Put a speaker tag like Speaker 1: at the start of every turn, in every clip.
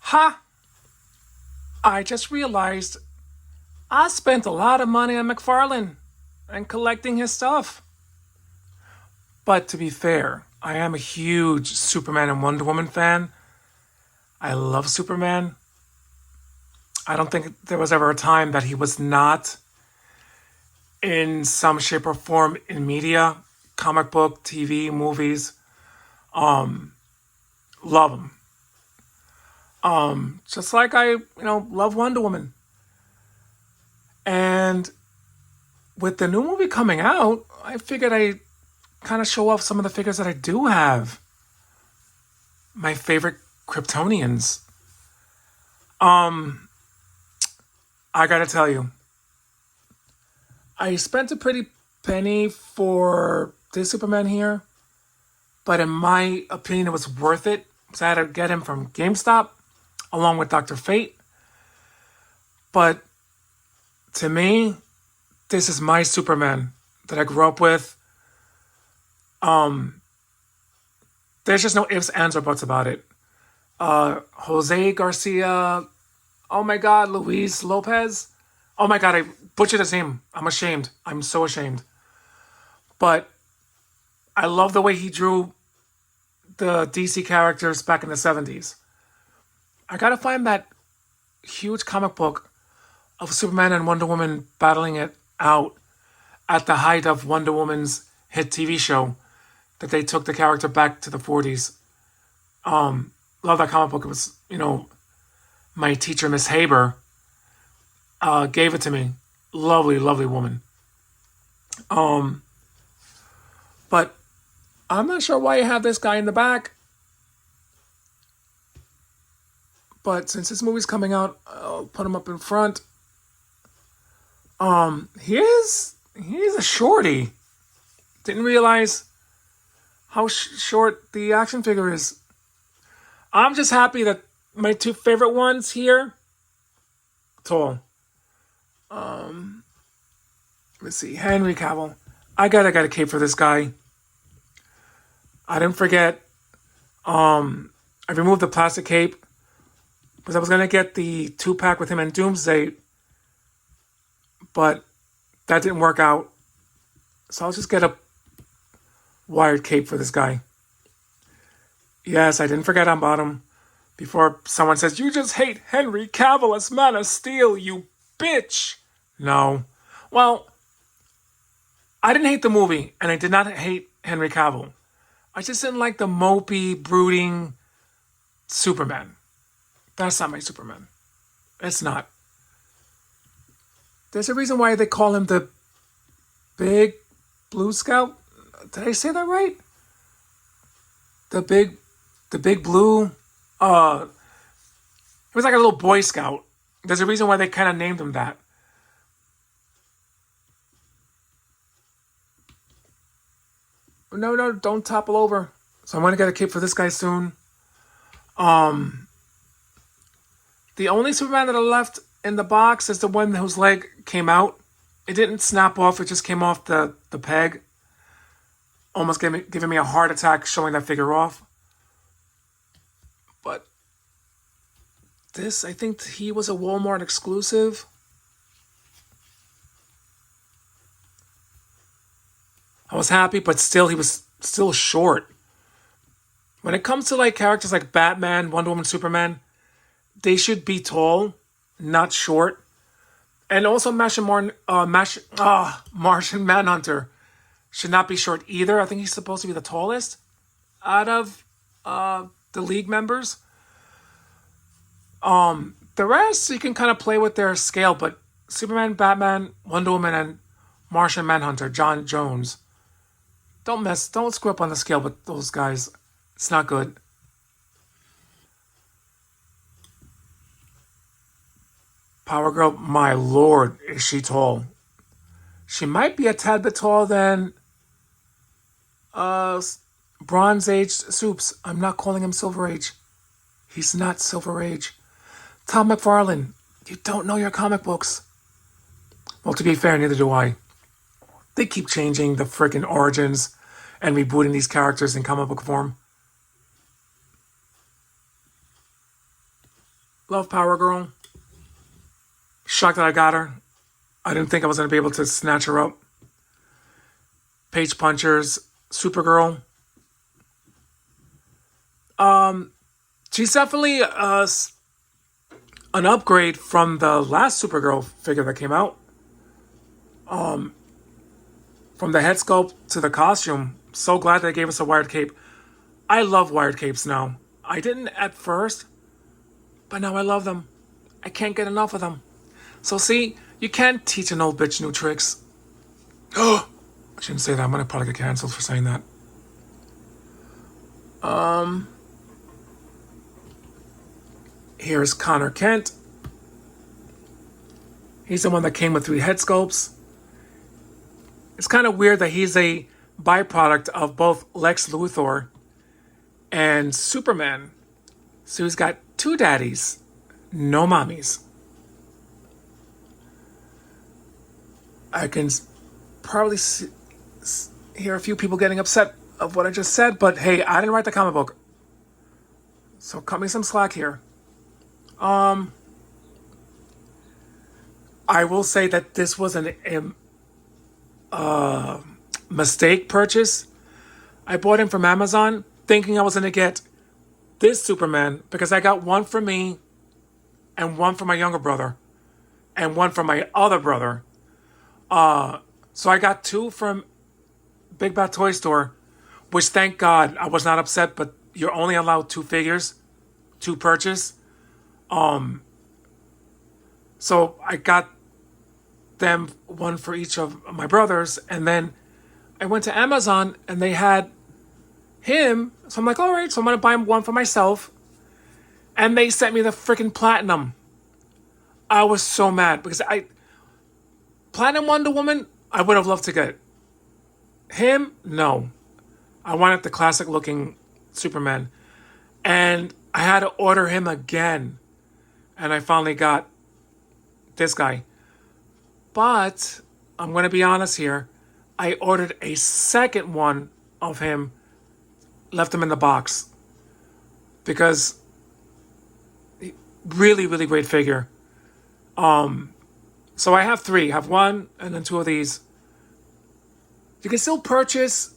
Speaker 1: Ha! I just realized I spent a lot of money on McFarlane and collecting his stuff. But to be fair, I am a huge Superman and Wonder Woman fan. I love Superman. I don't think there was ever a time that he was not in some shape or form in media, comic book, TV, movies. Love him. Just like love Wonder Woman. And with the new movie coming out, I figured I kind of show off some of the figures that I do have. My favorite Kryptonians. Um, I gotta tell you, I spent a pretty penny for this Superman here, but in my opinion, it was worth it. So I had to get him from GameStop along with Dr. Fate. But to me, this is my Superman that I grew up with. Um, there's just no ifs, ands, or buts about it. Jose Garcia. Oh my God, Luis Lopez. Oh my God, I butchered his name. I'm ashamed. I'm so ashamed. But I love the way he drew the DC characters back in the 70s. I gotta find that huge comic book of Superman and Wonder Woman battling it out at the height of Wonder Woman's hit TV show that they took the character back to the 40s. Love that comic book. It was, my teacher, Miss Haber, gave it to me. Lovely, lovely woman. Um, but I'm not sure why you have this guy in the back. But since this movie's coming out, I'll put him up in front. He's a shorty. Didn't realize how short the action figure is. I'm just happy that my two favorite ones here, tall. Um, let's see, Henry Cavill. I got a cape for this guy. I didn't forget. I removed the plastic cape because I was gonna get the 2-pack with him and Doomsday, but that didn't work out. So I'll just get a wired cape for this guy. Yes, I didn't forget on bottom. Before someone says, "You just hate Henry Cavill as Man of Steel, you bitch." No. Well, I didn't hate the movie, and I did not hate Henry Cavill. I just didn't like the mopey, brooding Superman. That's not my Superman. It's not. There's a reason why they call him the Big Blue Scout. Did I say that right? The big blue. He was like a little Boy Scout. There's a reason why they kind of named him that. No, no, don't topple over. So I'm gonna get a cape for this guy soon. Um, the only Superman that I left in the box is the one whose leg came out. It didn't snap off. It just came off the peg, almost giving me a heart attack showing that figure off. But this, I think he was a Walmart exclusive. I was happy, but still, he was still short. When it comes to like characters like Batman, Wonder Woman, Superman, they should be tall, not short. And also, Martian Manhunter should not be short either. I think he's supposed to be the tallest out of the league members. The rest you can kind of play with their scale, but Superman, Batman, Wonder Woman, and Martian Manhunter, John Jones. Don't screw up on the scale with those guys. It's not good. Power Girl, my lord, is she tall? She might be a tad bit taller than uh Bronze Age Soups. I'm not calling him Silver Age. He's not Silver Age. Tom McFarlane, you don't know your comic books. Well, to be fair, neither do I. They keep changing the freaking origins and rebooting these characters in comic book form. Love Power Girl. Shocked that I got her. I didn't think I was going to be able to snatch her up. Page Punchers, Supergirl. She's definitely an upgrade from the last Supergirl figure that came out. From the head sculpt to the costume. So glad they gave us a wired cape. I love wired capes now. I didn't at first, but now I love them. I can't get enough of them. So see, you can't teach an old bitch new tricks. Oh, I shouldn't say that. I'm gonna probably get canceled for saying that. Here's Connor Kent. He's the one that came with 3 head sculpts. It's kind of weird that he's a byproduct of both Lex Luthor and Superman. So he's got 2 daddies, no mommies. I can probably hear a few people getting upset of what I just said, but hey, I didn't write the comic book. So cut me some slack here. I will say that this was a mistake purchase. I bought him from Amazon thinking I was going to get this Superman because I got one for me and one for my younger brother and one for my other brother. So I got 2 from Big Bad Toy Store, which thank God I was not upset, but you're only allowed 2 figures to purchase. So I got them one for each of my brothers, and then I went to Amazon and they had him. So I'm like, all right, so I'm gonna buy one for myself. And they sent me the freaking platinum. I was so mad because Platinum Wonder Woman, I would have loved to get. Him, no. I wanted the classic looking Superman. And I had to order him again. And I finally got this guy. But I'm going to be honest here. I ordered a second one of him, left him in the box. Because really, really great figure. So I have 3. I have 1 and then 2 of these. You can still purchase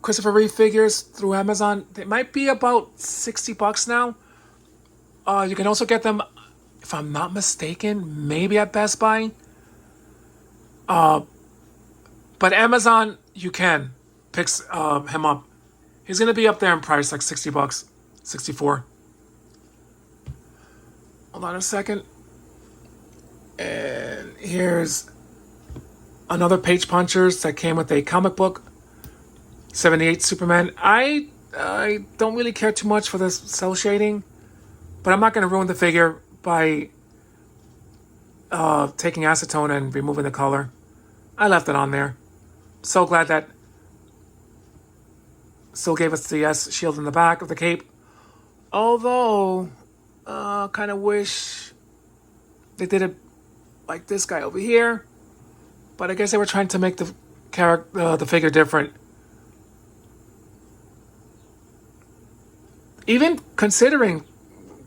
Speaker 1: Christopher Reeve figures through Amazon. They might be about $60 now. You can also get them, if I'm not mistaken, maybe at Best Buy. But Amazon, you can pick him up. He's going to be up there in price, like $60, 64. Hold on a second. And here's another Page Punchers that came with a comic book. 78 Superman. I don't really care too much for this cell shading, but I'm not going to ruin the figure by taking acetone and removing the color. I left it on there. So glad that still gave us the S shield in the back of the cape. Although, kind of wish they did it like this guy over here. But I guess they were trying to make the figure different. Even considering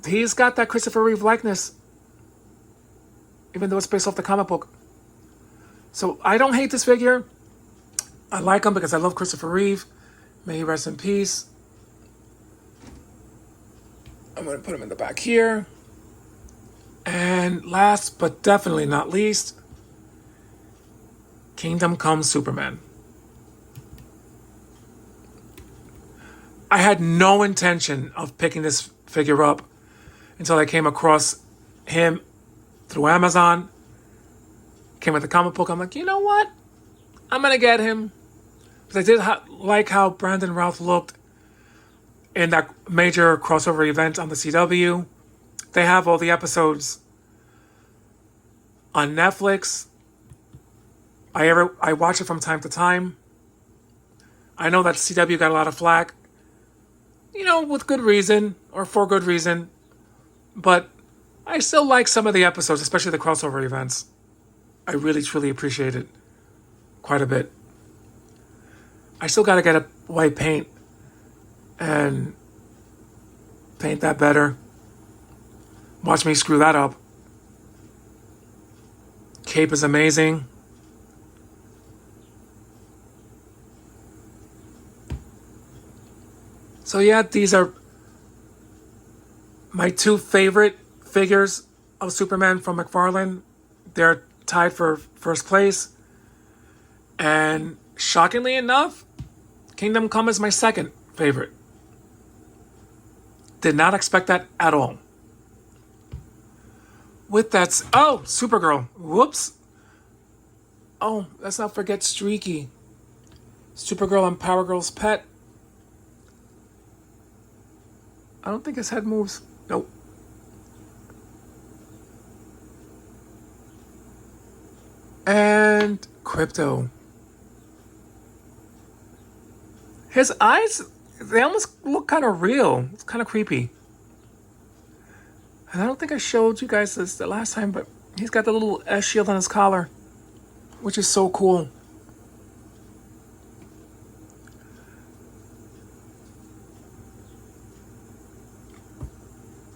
Speaker 1: he's got that Christopher Reeve likeness, even though it's based off the comic book. So I don't hate this figure. I like him because I love Christopher Reeve. May he rest in peace. I'm going to put him in the back here. And last but definitely not least, Kingdom Come Superman. I had no intention of picking this figure up until I came across him through Amazon. Came with the comic book. I'm like, you know what? I'm going to get him. Because I did like how Brandon Routh looked in that major crossover event on the CW. They have all the episodes on Netflix. I watch it from time to time. I know that CW got a lot of flack. You know, with good reason, or for good reason. But I still like some of the episodes, especially the crossover events. I really, truly appreciate it quite a bit. I still gotta get a white paint and Paint that better. Watch me screw that up. Cape is amazing. So yeah, these are my two favorite figures of Superman from McFarlane. They're tied for first place. And shockingly enough, Kingdom Come is my second favorite. Did not expect that at all. With that, oh, Supergirl. Whoops. Oh, let's not forget Streaky. Supergirl and Power Girl's pet. I don't think his head moves. Nope. And Krypto. His eyes, they almost look kind of real. It's kind of creepy. And I don't think I showed you guys this the last time, but he's got the little S shield on his collar, which is so cool.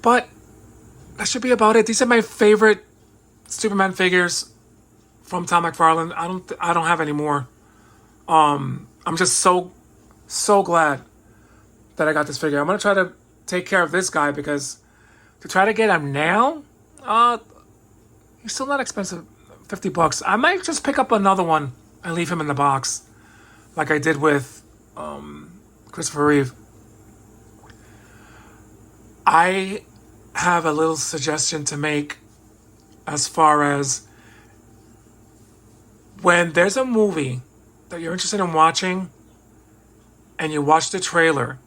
Speaker 1: But that should be about it. These are my favorite Superman figures from Tom McFarlane. I don't have any more. I'm just so glad that I got this figure. I'm gonna try to take care of this guy because to try to get him now, he's still not expensive. $50. I might just pick up another one and leave him in the box, like I did with Christopher Reeve. I have a little suggestion to make as far as when there's a movie that you're interested in watching and you watch the trailer,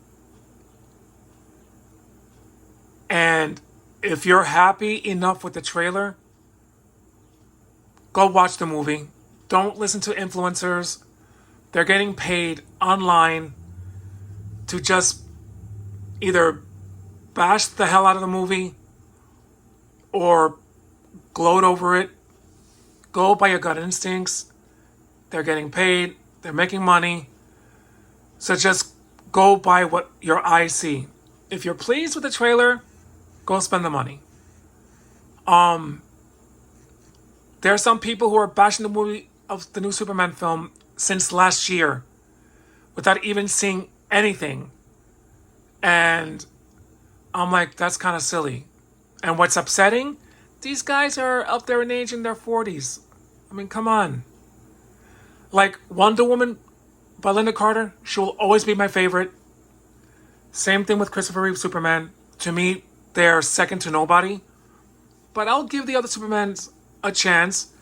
Speaker 1: and if you're happy enough with the trailer, go watch the movie. Don't listen to influencers. They're getting paid online to just either bash the hell out of the movie or gloat over it. Go by your gut instincts. They're getting paid. They're making money. So just go by what your eyes see. If you're pleased with the trailer, go spend the money. There are some people who are bashing the movie of the new Superman film since last year without even seeing anything. And I'm like, that's kind of silly. And what's upsetting, these guys are up there in age in their 40s. I mean, come on. Like Wonder Woman by Linda Carter, she will always be my favorite. Same thing with Christopher Reeve Superman. To me, they're second to nobody. But I'll give the other Supermans a chance.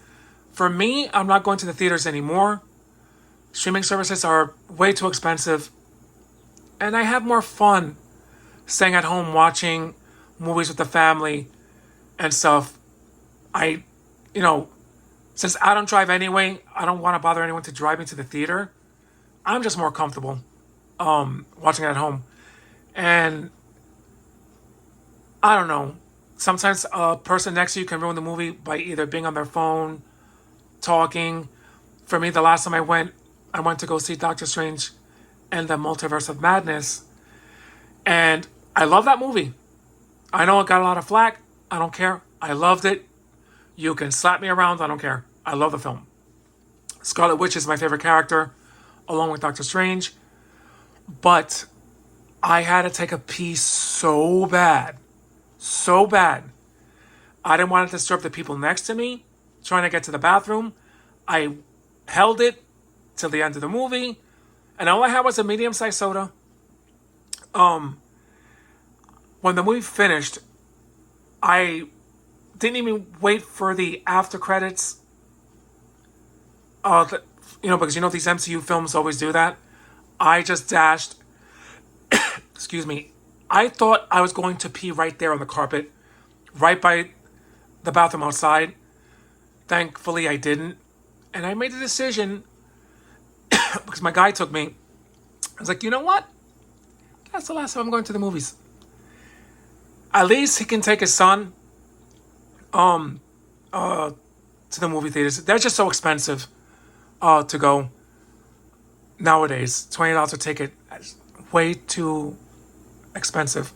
Speaker 1: For me, I'm not going to the theaters anymore. Streaming services are way too expensive. And I have more fun staying at home watching movies with the family and stuff. Since I don't drive anyway, I don't want to bother anyone to drive me to the theater. I'm just more comfortable watching it at home. And I don't know. Sometimes a person next to you can ruin the movie by either being on their phone, talking. For me, the last time I went to go see Doctor Strange and the Multiverse of Madness. And I love that movie. I know it got a lot of flack. I don't care. I loved it. You can slap me around. I don't care. I love the film. Scarlet Witch is my favorite character, along with Doctor Strange. But I had to take a pee so bad. So bad. I didn't want to disturb the people next to me trying to get to the bathroom. I held it till the end of the movie. And all I had was a medium-sized soda. When the movie finished, I didn't even wait for the after credits. Because these MCU films always do that. I just dashed. Excuse me. I thought I was going to pee right there on the carpet, right by the bathroom outside. Thankfully, I didn't. And I made the decision, because my guy took me. I was like, you know what? That's the last time I'm going to the movies. At least he can take his son to the movie theaters. They're just so expensive to go nowadays. $20 a ticket. Way too expensive.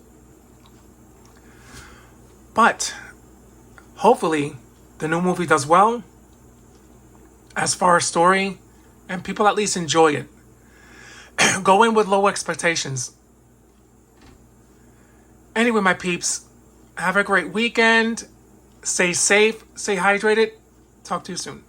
Speaker 1: But hopefully the new movie does well as far as story, and people at least enjoy it. Go in with low expectations. Anyway, my peeps, have a great weekend. Stay safe, stay hydrated. Talk to you soon.